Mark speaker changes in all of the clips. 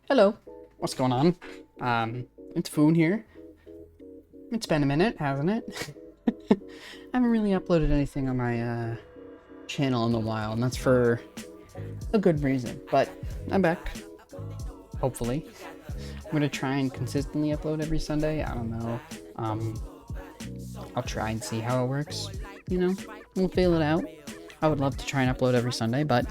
Speaker 1: Hello, what's going on? It's Foon here. It's been a minute, hasn't it? I haven't really uploaded anything on my channel in a while, and that's for a good reason. But I'm back, hopefully. I'm gonna try and consistently upload every Sunday. I don't know. I'll try and see how it works. You know, we'll feel it out. I would love to try and upload every Sunday, but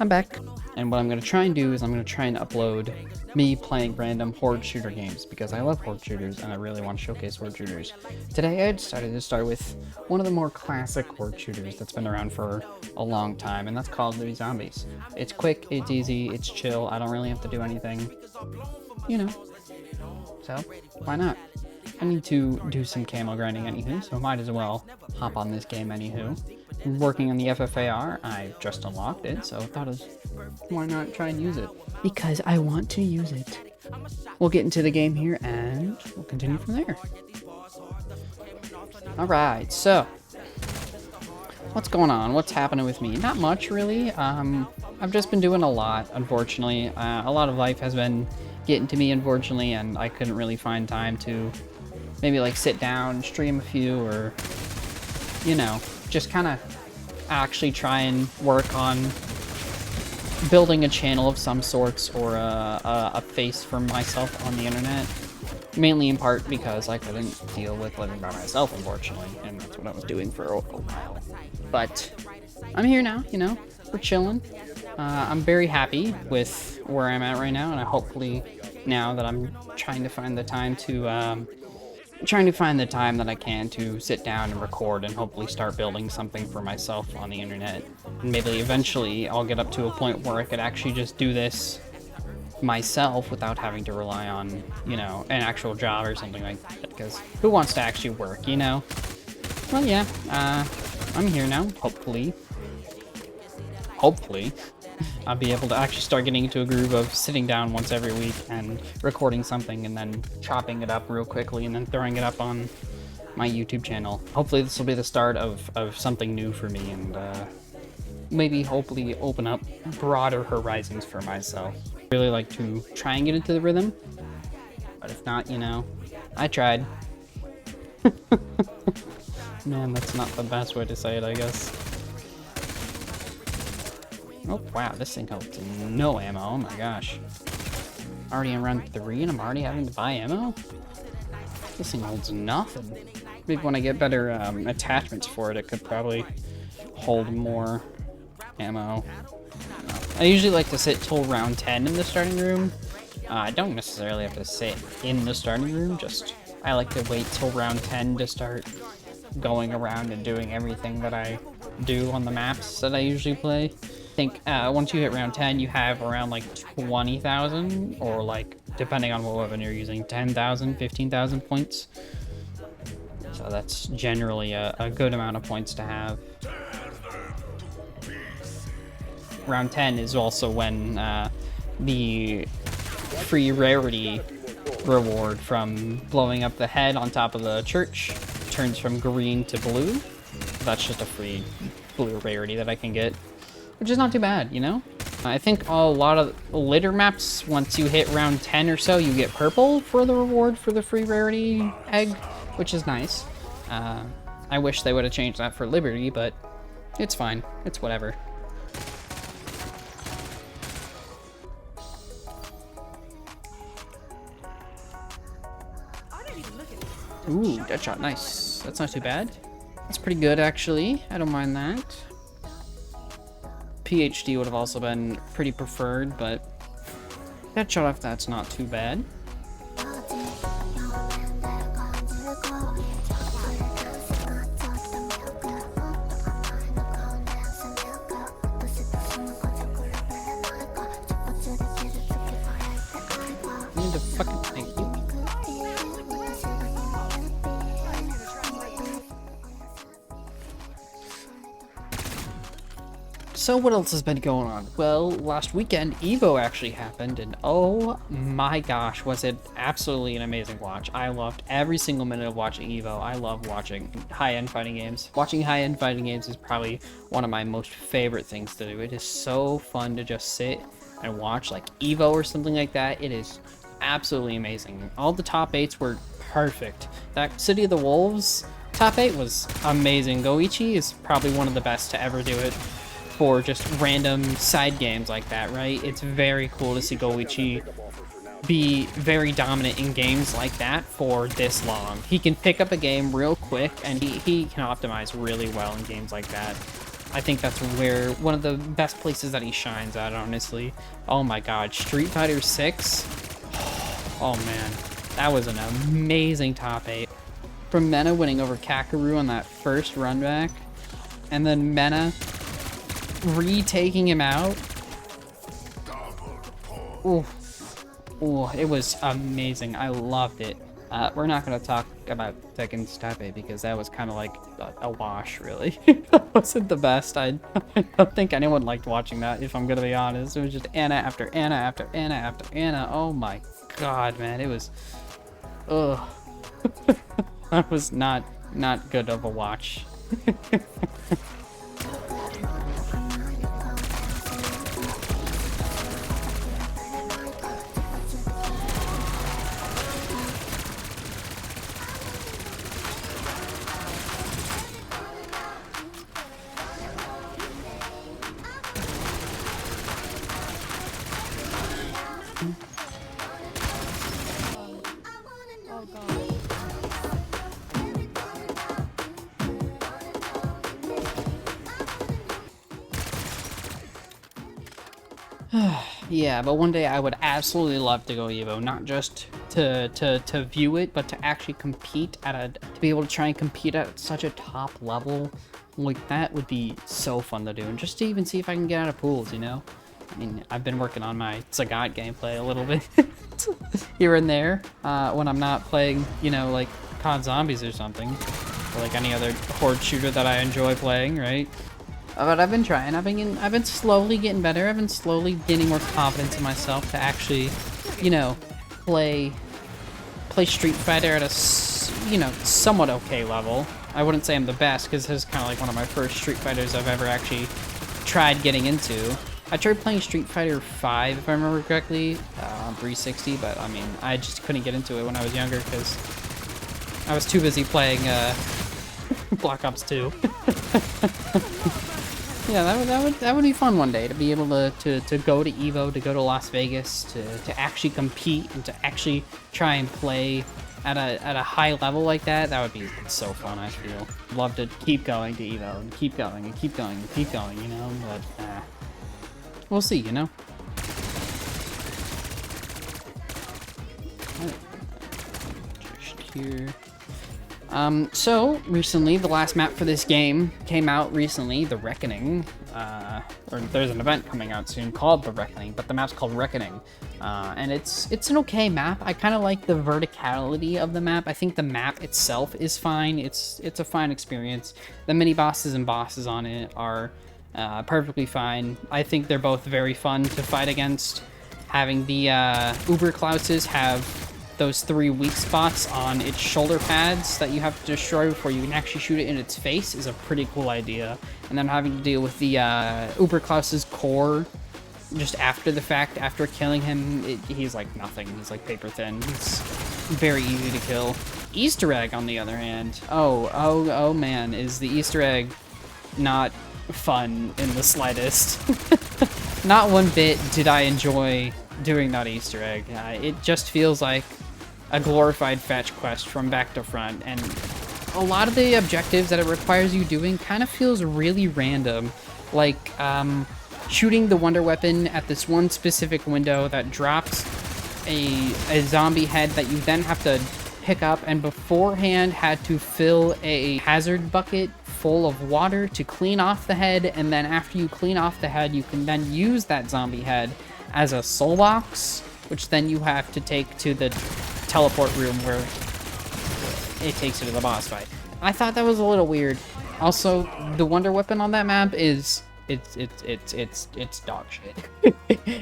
Speaker 1: I'm back. And what I'm going to try and do is I'm going to try and upload me playing random horde shooter games because I love horde shooters and I really want to showcase horde shooters. Today I decided to start with one of the more classic horde shooters that's been around for a long time, and that's Call of Duty Zombies. It's quick, it's easy, it's chill, I don't really have to do anything, you know, so why not? I need to do some camo grinding anywho, so might as well hop on this game anywho. I'm working on the FFAR, I just unlocked it, so I thought why not try and use it? Because I want to use it. We'll get into the game here and we'll continue from there. Alright, so what's going on? What's happening with me? Not much really. I've just been doing a lot, unfortunately. A lot of life has been getting to me, unfortunately, and I couldn't really find time to maybe like sit down, stream a few, or, you know, just kind of actually try and work on building a channel of some sorts or a face for myself on the internet. Mainly in part because I couldn't deal with living by myself, unfortunately, and that's what I was doing for a while. But I'm here now, you know, we're chilling. I'm very happy with where I'm at right now, and I hopefully now that I'm trying to find the time that I can to sit down and record and hopefully start building something for myself on the internet. And maybe eventually I'll get up to a point where I could actually just do this myself without having to rely on, you know, an actual job or something like that, because who wants to actually work, you know? Well, yeah, I'm here now, hopefully. I'll be able to actually start getting into a groove of sitting down once every week and recording something and then chopping it up real quickly and then throwing it up on my YouTube channel. Hopefully this will be the start of something new for me and maybe hopefully open up broader horizons for myself. I really like to try and get into the rhythm, but if not, you know, I tried. Man, that's not the best way to say it, I guess. Oh, wow, this thing holds no ammo. Oh my gosh. Already in round 3 and I'm already having to buy ammo? This thing holds nothing. Maybe when I get better attachments for it, it could probably hold more ammo. I usually like to sit till round 10 in the starting room. I don't necessarily have to sit in the starting room, just I like to wait till round 10 to start going around and doing everything that I do on the maps that I usually play. I think once you hit round 10, you have around like 20,000, or like, depending on what weapon you're using, 10,000, 15,000 points. So that's generally a good amount of points to have. Round 10 is also when the free rarity reward from blowing up the head on top of the church turns from green to blue. That's just a free blue rarity that I can get, which is not too bad, you know? I think a lot of litter maps, once you hit round 10 or so, you get purple for the reward for the free rarity egg, which is nice. I wish they would have changed that for Liberty, but it's fine. It's whatever. Ooh, Deadshot, nice. That's not too bad. That's pretty good, actually. I don't mind that. PhD would have also been pretty preferred, but Deadshot off that's not too bad. I need to fucking thank you. So what else has been going on? Well, last weekend, EVO actually happened, and oh my gosh, was it absolutely an amazing watch. I loved every single minute of watching EVO. I love watching high-end fighting games. Watching high-end fighting games is probably one of my most favorite things to do. It is so fun to just sit and watch, like Evo or something like that, it is absolutely amazing. All the top 8s were perfect. That City of the Wolves top 8 was amazing. Goichi is probably one of the best to ever do it for just random side games like that, right? It's very cool to see Goichi be very dominant in games like that for this long. He can pick up a game real quick, and he can optimize really well in games like that. I think that's where one of the best places that he shines at, honestly. Oh my god, Street Fighter 6. Oh man, that was an amazing top 8. From Mena winning over Kakaroo on that first run back, and then Mena retaking him out. Ooh. Oh, it was amazing. I loved it. We're not going to talk about Tekken's top 8 because that was kind of like a wash, really. It wasn't the best. I don't think anyone liked watching that, if I'm going to be honest. It was just Anna after Anna after Anna after Anna. Oh my god, man. It was... Ugh. That was not good of a watch. Yeah, but one day I would absolutely love to go Evo, not just to view it, but to actually compete to be able to try and compete at such a top level. Like, that would be so fun to do, and just to even see if I can get out of pools, you know? I mean, I've been working on my Sagat gameplay a little bit here and there, when I'm not playing, you know, like COD Zombies or something, or like any other horde shooter that I enjoy playing, right? But I've been trying. I've been slowly getting better. I've been slowly gaining more confidence in myself to actually, you know, play Street Fighter at a, you know, somewhat okay level. I wouldn't say I'm the best, because this is kind of like one of my first Street Fighters I've ever actually tried getting into. I tried playing Street Fighter 5, if I remember correctly, on 360, but I mean, I just couldn't get into it when I was younger, because I was too busy playing Black Ops 2. Yeah, that would be fun one day, to be able to go to Evo, to go to Las Vegas, to actually compete and to actually try and play at a high level like that. That would be so fun, I feel. Love to keep going to Evo and keep going and keep going and keep going, you know, but we'll see, you know. Just here. So, recently, the last map for this game came out recently, The Reckoning, or there's an event coming out soon called The Reckoning, but the map's called Reckoning, and it's an okay map. I kind of like the verticality of the map. I think the map itself is fine. It's a fine experience. The mini-bosses and bosses on it are perfectly fine. I think they're both very fun to fight against. Having the Uber Klauses have those 3 weak spots on its shoulder pads that you have to destroy before you can actually shoot it in its face is a pretty cool idea. And then having to deal with the Uber Klaus's core just after the fact, after killing him, he's like nothing. He's like paper thin. He's very easy to kill. Easter egg, on the other hand. Oh man, is the Easter egg not fun in the slightest. Not one bit did I enjoy doing that Easter egg. It just feels like a glorified fetch quest from back to front, and a lot of the objectives that it requires you doing kind of feels really random, like shooting the wonder weapon at this one specific window that drops a zombie head that you then have to pick up, and beforehand had to fill a hazard bucket full of water to clean off the head, and then after you clean off the head, you can then use that zombie head as a soul box, which then you have to take to the teleport room where it takes you to the boss fight. I thought that was a little weird. Also, the wonder weapon on that map is it's dog shit.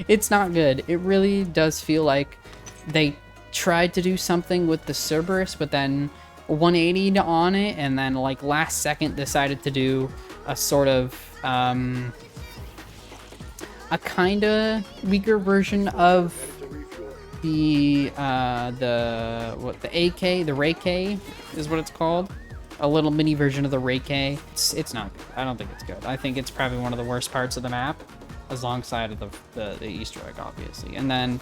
Speaker 1: It's not good. It really does feel like they tried to do something with the Cerberus, but then 180'd on it, and then like last second decided to do a sort of a kinda weaker version of the AK, the Ray K is what it's called. A little mini version of the Ray K. It's not good. I don't think it's good. I think it's probably one of the worst parts of the map, alongside of the Easter egg, obviously. And then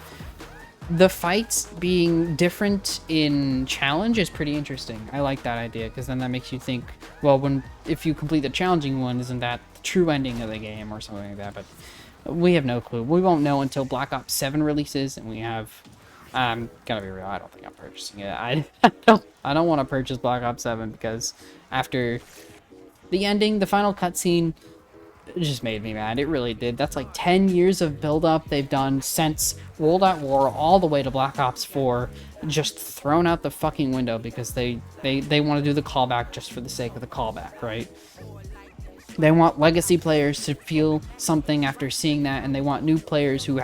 Speaker 1: the fights being different in challenge is pretty interesting. I like that idea, because then that makes you think, well, if you complete the challenging one, isn't that the true ending of the game or something like that? But we have no clue. We won't know until Black Ops 7 releases, and we have... gotta be real, I don't think I'm purchasing it. I don't want to purchase Black Ops 7, because after the ending, the final cutscene, it just made me mad. It really did. That's like 10 years of build-up they've done since World at War all the way to Black Ops 4, just thrown out the fucking window because they want to do the callback just for the sake of the callback, right? They want legacy players to feel something after seeing that, and they want new players who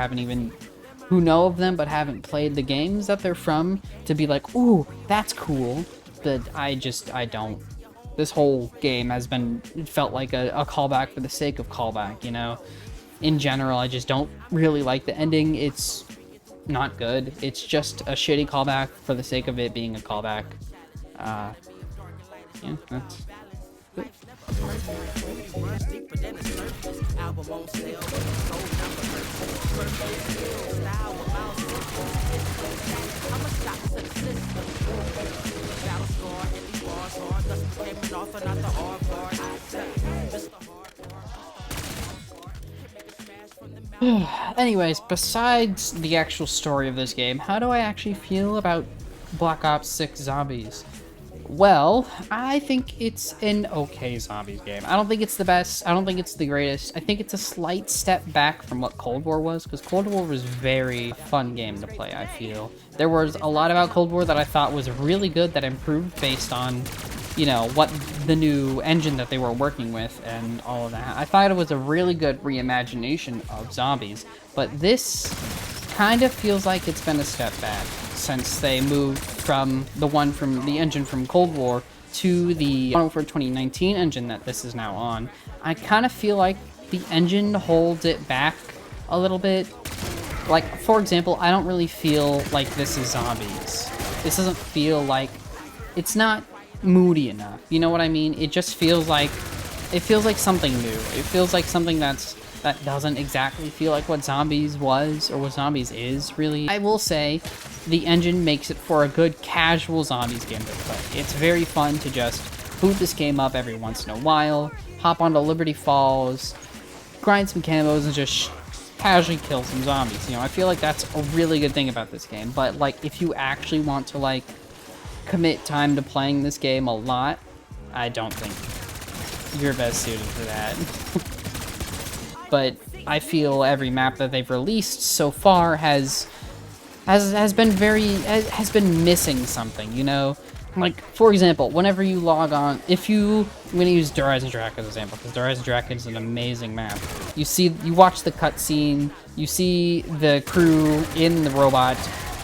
Speaker 1: know of them but haven't played the games that they're from to be like, ooh, that's cool. But I don't. This whole game has felt like a callback for the sake of callback, you know? In general, I just don't really like the ending. It's not good. It's just a shitty callback for the sake of it being a callback. Yeah, that's it. Anyways, besides the actual story of this game, how do I actually feel about Black Ops 6 Zombies? Well, I think it's an okay zombies game. I don't think it's the best. I don't think it's the greatest. I think it's a slight step back from what Cold War was, because Cold War was a very fun game to play, I feel. There was a lot about Cold War that I thought was really good, that improved based on, you know, what the new engine that they were working with and all of that. I thought it was a really good reimagination of zombies, but this kind of feels like it's been a step back since they moved from the engine from Cold War to the Modern Warfare 2019 engine that this is now on. I kind of feel like the engine holds it back a little bit. Like, for example, I don't really feel like this is zombies. This doesn't feel like... It's not moody enough. You know what I mean? It just feels like... It feels like something new. It feels like something that doesn't exactly feel like what Zombies was, or what Zombies is, really. I will say, the engine makes it for a good casual Zombies game to play. It's very fun to just boot this game up every once in a while, hop onto Liberty Falls, grind some camos, and just casually kill some zombies. You know, I feel like that's a really good thing about this game. But, like, if you actually want to, like, commit time to playing this game a lot, I don't think you're best suited for that. But I feel every map that they've released so far has been missing something, you know? Like, for example, whenever you log on, I'm gonna use Horizon Drac as an example, because Horizon Drac is an amazing map. You watch the cutscene, you see the crew in the robot,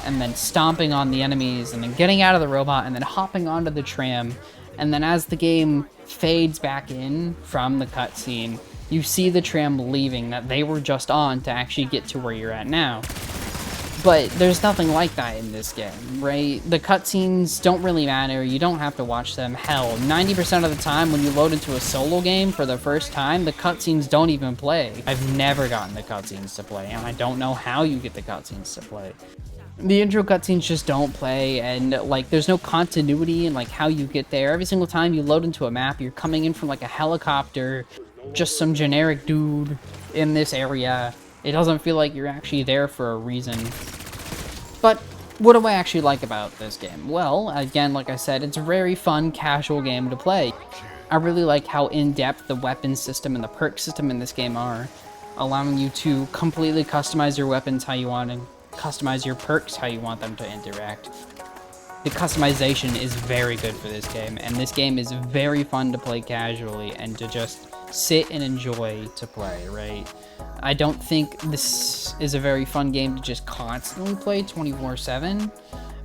Speaker 1: and then stomping on the enemies, and then getting out of the robot, and then hopping onto the tram, and then as the game fades back in from the cutscene, you see the tram leaving that they were just on to actually get to where you're at now. But there's nothing like that in this game, right? The cutscenes don't really matter. You don't have to watch them. Hell, 90% of the time when you load into a solo game for the first time, the cutscenes don't even play. I've never gotten the cutscenes to play, and I don't know how you get the cutscenes to play. The intro cutscenes just don't play, and like there's no continuity in like how you get there. Every single time you load into a map, you're coming in from like a helicopter, just some generic dude in this area. It doesn't feel like you're actually there for a reason. But what do I actually like about this game? Well, again, like I said, it's a very fun, casual game to play. I really like how in-depth the weapon system and the perk system in this game are, allowing you to completely customize your weapons how you want and customize your perks how you want them to interact. The customization is very good for this game, and this game is very fun to play casually and to just sit and enjoy to play, right? I don't think this is a very fun game to just constantly play 24/7,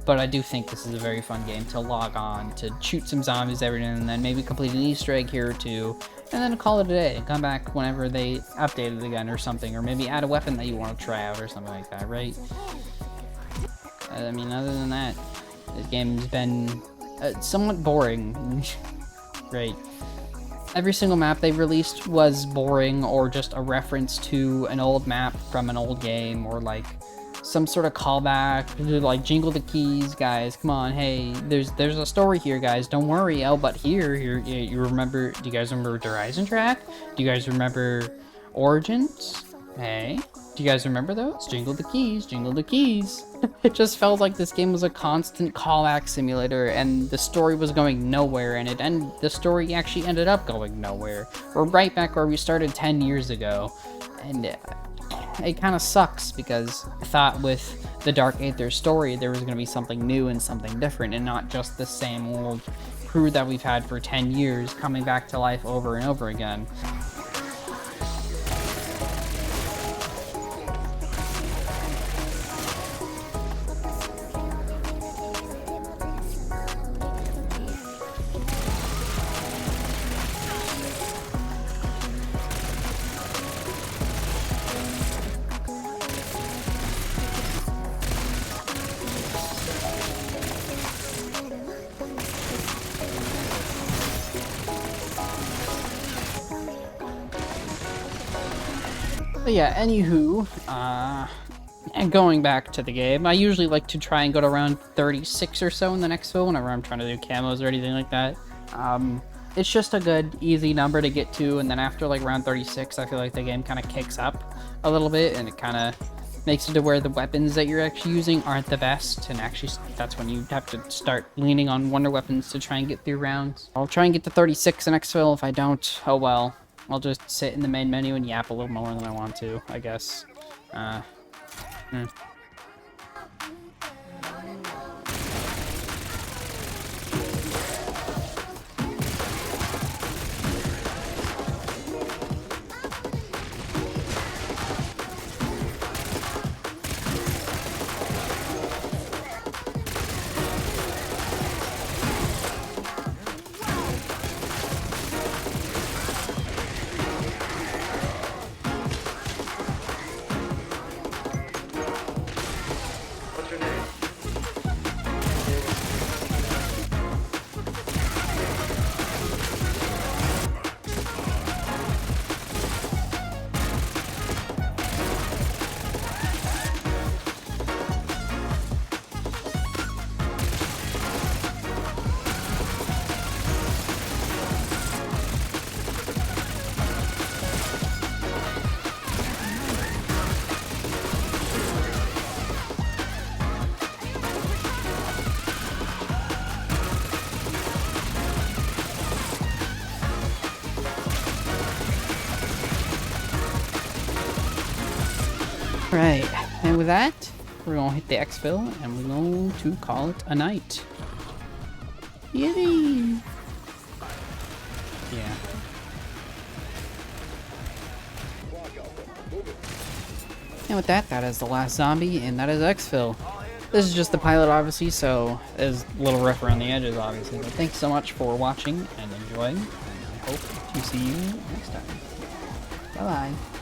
Speaker 1: but I do think this is a very fun game to log on, to shoot some zombies every now and then, maybe complete an Easter egg here or two, and then call it a day. Come back whenever they update it again or something, or maybe add a weapon that you want to try out or something like that, right? I mean, other than that, this game's been somewhat boring, right? Every single map they released was boring, or just a reference to an old map from an old game, or like some sort of callback, like jingle the keys, guys, come on, hey, there's a story here, guys, don't worry. Oh, but here you remember, do you guys remember Horizon Track? Do you guys remember Origins? Hey, do you guys remember those? Jingle the keys, jingle the keys. It just felt like this game was a constant callback simulator, and the story was going nowhere, and the story actually ended up going nowhere. We're right back where we started 10 years ago, and it kind of sucks, because I thought with the Dark Aether story there was going to be something new and something different, and not just the same old crew that we've had for 10 years coming back to life over and over again. But yeah, anywho, and going back to the game, I usually like to try and go to around 36 or so in the next fill whenever I'm trying to do camos or anything like that. It's just a good, easy number to get to, and then after like around 36, I feel like the game kind of kicks up a little bit, and it kind of makes it to where the weapons that you're actually using aren't the best, and actually that's when you have to start leaning on wonder weapons to try and get through rounds. I'll try and get to 36 in exfil. If I don't, oh well. I'll just sit in the main menu and yap a little more than I want to, I guess. Right, and with that, we're gonna hit the exfil and we're going to call it a night. Yay! Yeah. And with that, that is the last zombie, and that is exfil. This is just the pilot, obviously, so there's a little rough around the edges, obviously. But thanks so much for watching and enjoying, and I hope to see you next time. Bye-bye.